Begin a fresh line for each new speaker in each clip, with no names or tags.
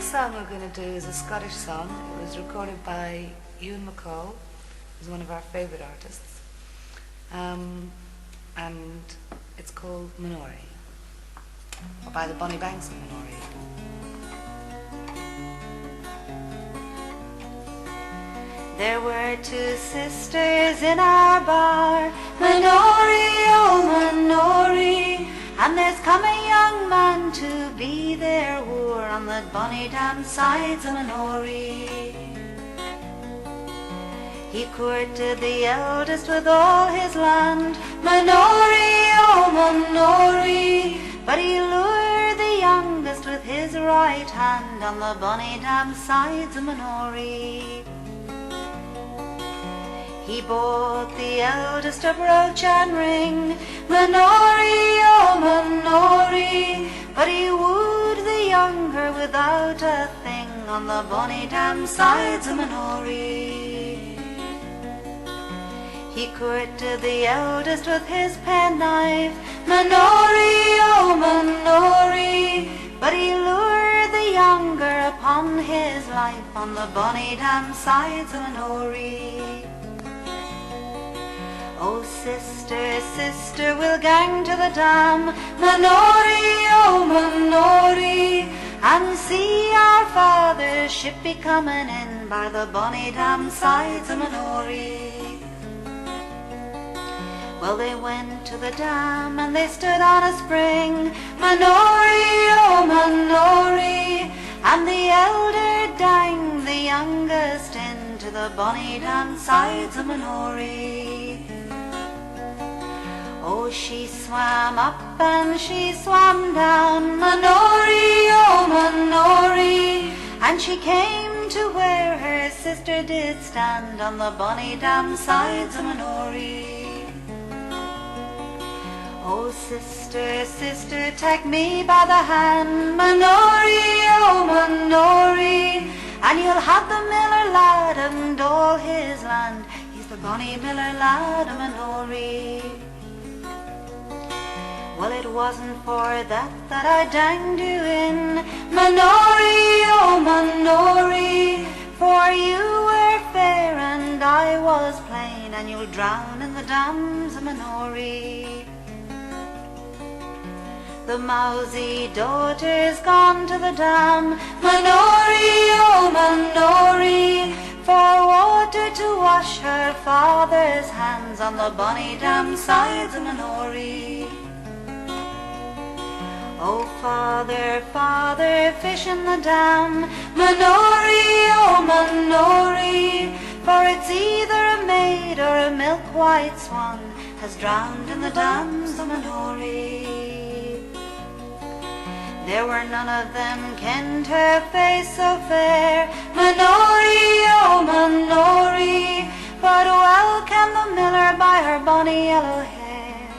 song we're going to do is a Scottish song. It was recorded by Ewan MacColl, who's one of our favourite artists. And it's called Minori, or by the Bonnie Banks of Minori. There were two sisters in our bar, Minori, oh Minori, and there's come a young man to be their whore on the bonny damn sides of Minori. He courted the eldest with all his land, Minori, oh Minori, but he lured the youngest with his right hand on the bonny damn sides of Minori. He bought the eldest a brooch and ring, Minori, oh Minori, but he wooed the younger without a thing on the bonny damn sides of Minori. He courted the eldest with his penknife, Minori, oh Minori, but he lured the younger upon his life on the bonny damn sides of Minori. Oh sister, sister, we'll gang to the dam, Minori, oh Minori, and see our father's ship be comin' in by the bonny damn sides of Minori. Well, they went to the dam and they stood on a spring, Minori, oh Minori, and the elder danged the youngest into the bonny damn sides of Minori. Oh, she swam up and she swam down, Minori, oh Minori, and she came to where her sister did stand on the bonny damn sides of Minori. Oh, sister, sister, take me by the hand, Minori, oh Minori, and you'll have the miller lad and all his land. He's the bonny miller lad of Minori. Well, it wasn't for that I danged you in, Minori, oh Minori, for you were fair and I was plain, and you'll drown in the dams of Minori. The mousy daughter's gone to the dam, Minori, oh Minori, for water to wash her father's hands on the bonny damn sides of Minori. Oh father, father, fish in the dam, Minori, oh Minori, for it's either a maid or a milk-white swan has drowned in the dams of Minori. There were none of them kenned her face so fair, Minori, oh Minori, but well can the miller by her bonny yellow hair.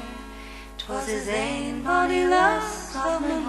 'Twas his ain bonny lass of Minori.